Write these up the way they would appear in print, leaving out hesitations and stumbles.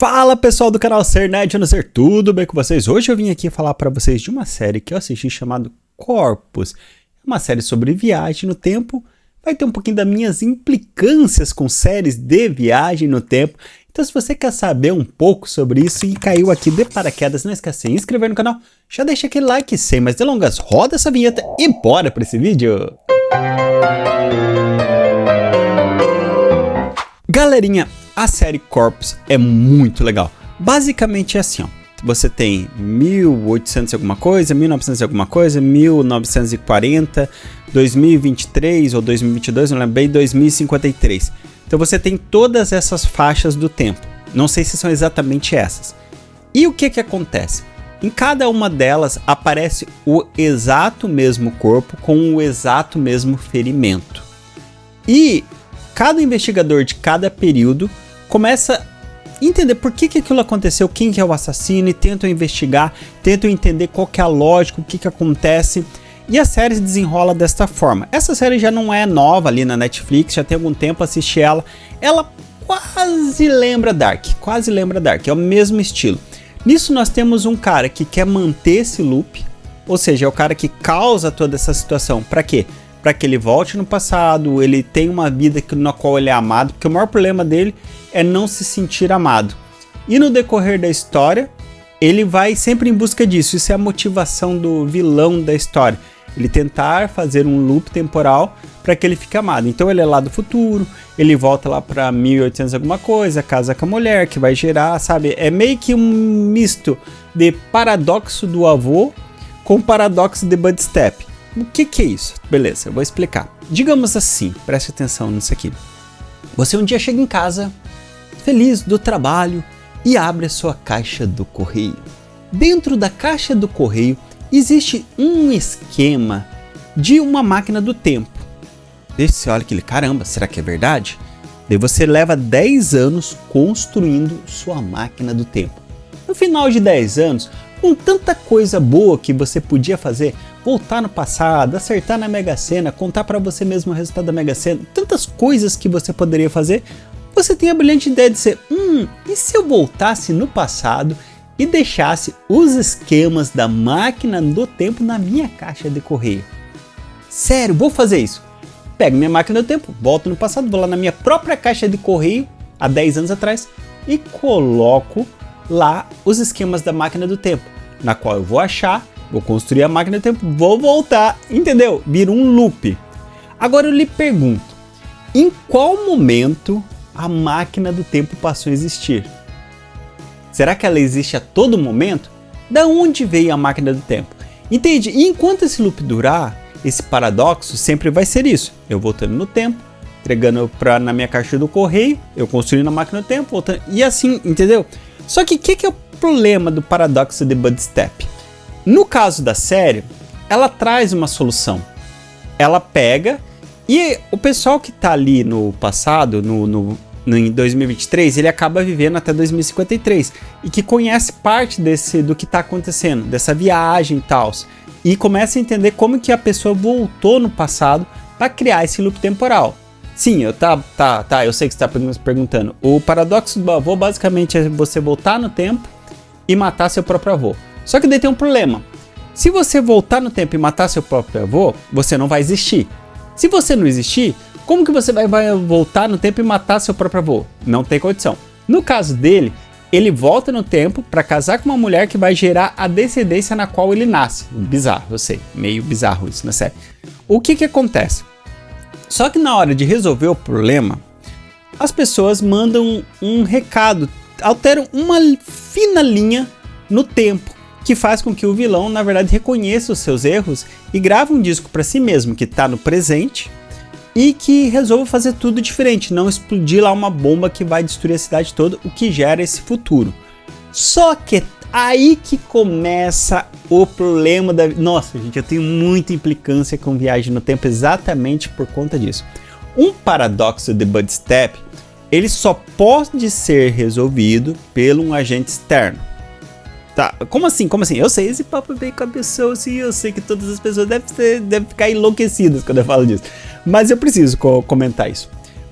Fala pessoal do canal Ser Nerd ou Não Ser, tudo bem com vocês? Hoje eu vim aqui falar pra vocês de uma série que eu assisti chamada Corpus. É uma série sobre viagem no tempo, vai ter um pouquinho das minhas implicâncias com séries de viagem no tempo. Então se você quer saber um pouco sobre isso e caiu aqui de paraquedas, não esquece de se inscrever no canal, já deixa aquele like. Sem mais delongas, roda essa vinheta e bora pra esse vídeo! Galerinha, a série Corpus é muito legal. Basicamente é assim, ó. Você tem 1800 alguma coisa, 1900 alguma coisa, 1940, 2023 ou 2022, não lembro bem, 2053. Então você tem todas essas faixas do tempo. Não sei se são exatamente essas. E o que acontece? Em cada uma delas aparece o exato mesmo corpo com o exato mesmo ferimento. E cada investigador de cada período começa a entender por que aquilo aconteceu, quem que é o assassino, e tentam investigar, tentam entender qual que é a lógica, o que acontece. E a série se desenrola desta forma. Essa série já não é nova ali na Netflix, já tem algum tempo, assisti ela. Ela quase lembra Dark, é o mesmo estilo. Nisso nós temos um cara que quer manter esse loop, ou seja, é o cara que causa toda essa situação. Para quê? Para que ele volte no passado, ele tenha uma vida na qual ele é amado, porque o maior problema dele é não se sentir amado. E no decorrer da história, ele vai sempre em busca disso. Isso é a motivação do vilão da história. Ele tentar fazer um loop temporal para que ele fique amado. Então ele é lá do futuro, ele volta lá para 1800 alguma coisa, casa com a mulher, que vai gerar, sabe? É meio que um misto de paradoxo do avô com paradoxo de Buddy Step. O que é isso? Beleza, eu vou explicar. Digamos assim, preste atenção nisso aqui. Você um dia chega em casa, feliz do trabalho, e abre a sua caixa do correio. Dentro da caixa do correio existe um esquema de uma máquina do tempo. Daí você olha aquele, caramba, será que é verdade? Daí você leva 10 anos construindo sua máquina do tempo. No final de 10 anos, com tanta coisa boa que você podia fazer, voltar no passado, acertar na Mega Sena, contar para você mesmo o resultado da Mega Sena, tantas coisas que você poderia fazer, você tem a brilhante ideia de ser, e se eu voltasse no passado e deixasse os esquemas da máquina do tempo na minha caixa de correio? Sério, vou fazer isso. Pego minha máquina do tempo, volto no passado, vou lá na minha própria caixa de correio, há 10 anos atrás, e coloco lá os esquemas da máquina do tempo, na qual eu vou achar, vou construir a máquina do tempo, vou voltar, entendeu? Vira um loop. Agora eu lhe pergunto, em qual momento a máquina do tempo passou a existir? Será que ela existe a todo momento? Da onde veio a máquina do tempo? Entende? E enquanto esse loop durar, esse paradoxo sempre vai ser isso. Eu voltando no tempo, entregando na minha caixa do correio, eu construindo a máquina do tempo, voltando, e assim, entendeu? Só que o que é o problema do paradoxo de Buddy Step? No caso da série, ela traz uma solução. Ela pega e o pessoal que está ali no passado, em 2023, ele acaba vivendo até 2053 e que conhece parte do que está acontecendo, dessa viagem e tal, e começa a entender como que a pessoa voltou no passado para criar esse loop temporal. Sim, eu sei que você está perguntando. O paradoxo do avô basicamente é você voltar no tempo e matar seu próprio avô. Só que daí tem um problema. Se você voltar no tempo e matar seu próprio avô, você não vai existir. Se você não existir, como que você vai voltar no tempo e matar seu próprio avô? Não tem condição. No caso dele, ele volta no tempo para casar com uma mulher que vai gerar a descendência na qual ele nasce. Bizarro, eu sei. Meio bizarro isso na série. O que acontece? Só que na hora de resolver o problema, as pessoas mandam um recado, alteram uma fina linha no tempo, que faz com que o vilão, na verdade, reconheça os seus erros e grave um disco para si mesmo, que está no presente, e que resolva fazer tudo diferente, não explodir lá uma bomba que vai destruir a cidade toda, o que gera esse futuro. Só que aí que começa o problema da... Nossa, gente, eu tenho muita implicância com viagem no tempo exatamente por conta disso. Um paradoxo de Buddy Step, ele só pode ser resolvido por um agente externo. Tá, como assim? Eu sei, esse papo veio cabeçoso e eu sei que todas as pessoas devem ficar enlouquecidas quando eu falo disso. Mas eu preciso comentar isso.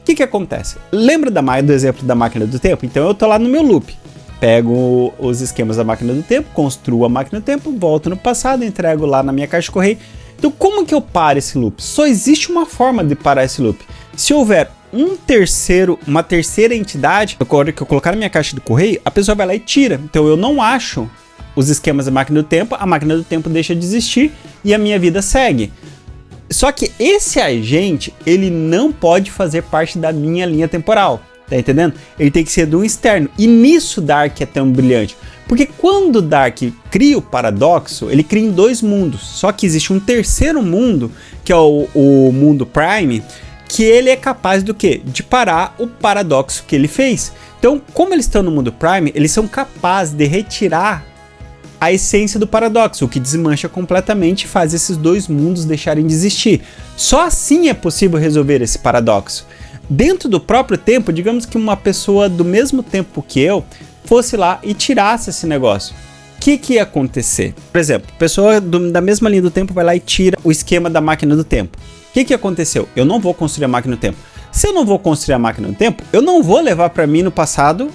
O que acontece? Lembra do exemplo da máquina do tempo? Então eu tô lá no meu loop. Pego os esquemas da máquina do tempo, construo a máquina do tempo, volto no passado, entrego lá na minha caixa de correio. Então como que eu paro esse loop? Só existe uma forma de parar esse loop. Se houver uma terceira entidade, na hora que eu colocar na minha caixa de correio, a pessoa vai lá e tira. Então eu não acho os esquemas da máquina do tempo, a máquina do tempo deixa de existir e a minha vida segue. Só que esse agente, ele não pode fazer parte da minha linha temporal. Tá entendendo? Ele tem que ser do externo. E nisso Dark é tão brilhante. Porque quando Dark cria o paradoxo, ele cria em 2 mundos. Só que existe um terceiro mundo, que é o mundo Prime, que ele é capaz do quê? De parar o paradoxo que ele fez. Então, como eles estão no mundo Prime, eles são capazes de retirar a essência do paradoxo, o que desmancha completamente e faz esses 2 mundos deixarem de existir. Só assim é possível resolver esse paradoxo. Dentro do próprio tempo, digamos que uma pessoa do mesmo tempo que eu fosse lá e tirasse esse negócio. O que ia acontecer? Por exemplo, a pessoa da mesma linha do tempo vai lá e tira o esquema da máquina do tempo. O que aconteceu? Eu não vou construir a máquina do tempo. Se eu não vou construir a máquina do tempo, eu não vou levar para mim no passado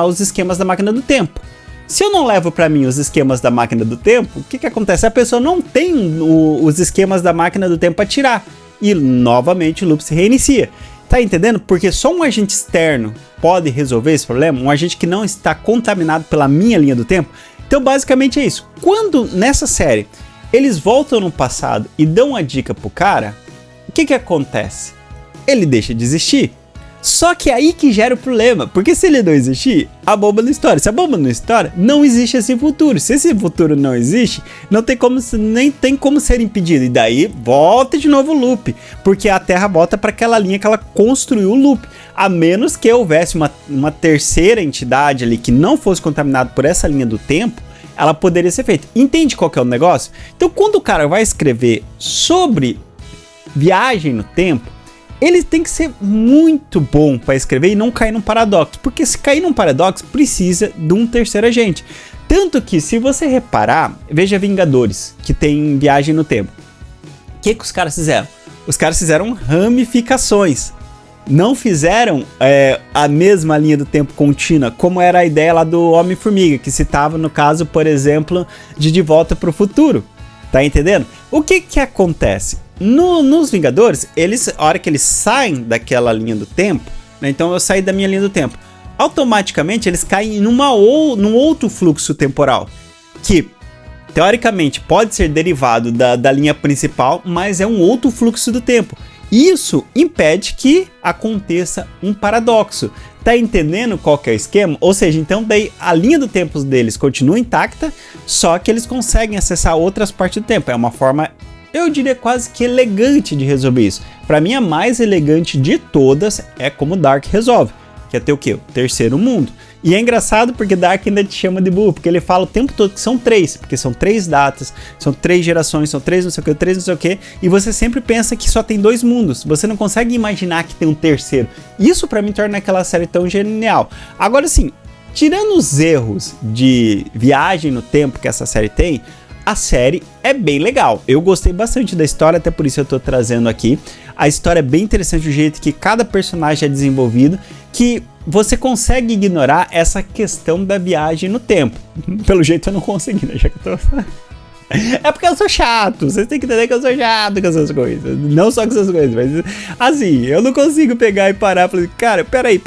os esquemas da máquina do tempo. Se eu não levo para mim os esquemas da máquina do tempo, o que acontece? A pessoa não tem os esquemas da máquina do tempo para tirar. E novamente o loop se reinicia. Tá entendendo? Porque só um agente externo pode resolver esse problema, um agente que não está contaminado pela minha linha do tempo. Então basicamente é isso. Quando nessa série eles voltam no passado e dão uma dica pro cara, o que acontece? Ele deixa de existir. Só que é aí que gera o problema, porque se ele não existir, a bomba não estoura. Se a bomba não estoura, não existe esse futuro. Se esse futuro não existe, nem tem como ser impedido. E daí volta de novo o loop, porque a Terra volta para aquela linha que ela construiu o loop. A menos que houvesse uma terceira entidade ali que não fosse contaminada por essa linha do tempo, ela poderia ser feita. Entende qual que é o negócio? Então quando o cara vai escrever sobre viagem no tempo, ele tem que ser muito bom para escrever e não cair num paradoxo, porque se cair num paradoxo precisa de um terceiro agente. Tanto que se você reparar, veja Vingadores, que tem viagem no tempo. O que os caras fizeram? Os caras fizeram ramificações. Não fizeram a mesma linha do tempo contínua, como era a ideia lá do Homem-Formiga, que citava no caso, por exemplo, de Volta para o Futuro. Tá entendendo? O que acontece? Nos Vingadores, a hora que eles saem daquela linha do tempo, né, então eu saí da minha linha do tempo, automaticamente eles caem num outro fluxo temporal, que teoricamente pode ser derivado da linha principal, mas é um outro fluxo do tempo. Isso impede que aconteça um paradoxo. Tá entendendo qual que é o esquema? Ou seja, então daí a linha do tempo deles continua intacta, só que eles conseguem acessar outras partes do tempo. É uma forma, eu diria, quase que elegante de resolver isso. Para mim, a mais elegante de todas é como Dark resolve, que é ter o quê? O terceiro mundo. E é engraçado porque Dark ainda te chama de burro, porque ele fala o tempo todo que são 3, porque são 3 datas, são 3 gerações, são 3 não sei o que, 3 não sei o que, e você sempre pensa que só tem 2 mundos, você não consegue imaginar que tem um terceiro. Isso pra mim torna aquela série tão genial. Agora sim, tirando os erros de viagem no tempo que essa série tem, a série é bem legal. Eu gostei bastante da história, até por isso eu tô trazendo aqui. A história é bem interessante, o jeito que cada personagem é desenvolvido, que você consegue ignorar essa questão da viagem no tempo. Pelo jeito eu não consegui, né? Já que eu tô... É porque eu sou chato, vocês têm que entender que eu sou chato com essas coisas. Não só com essas coisas, mas assim, eu não consigo pegar e parar e falar, cara, peraí,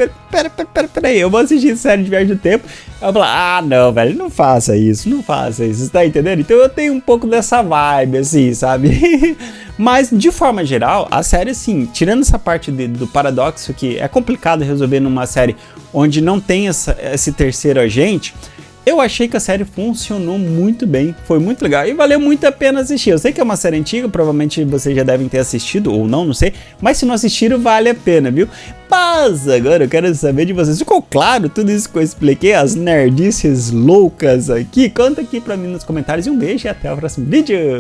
eu vou assistir série de viagem do tempo. Eu vou falar, ah não, velho, não faça isso, você tá entendendo? Então eu tenho um pouco dessa vibe, assim, sabe? Mas de forma geral, a série, assim, tirando essa parte do paradoxo, que é complicado resolver numa série onde não tem esse terceiro agente, eu achei que a série funcionou muito bem, foi muito legal e valeu muito a pena assistir. Eu sei que é uma série antiga, provavelmente vocês já devem ter assistido ou não sei, mas se não assistiram vale a pena, viu? Mas agora eu quero saber de vocês, ficou claro tudo isso que eu expliquei, as nerdices loucas aqui? Conta aqui pra mim nos comentários e um beijo e até o próximo vídeo!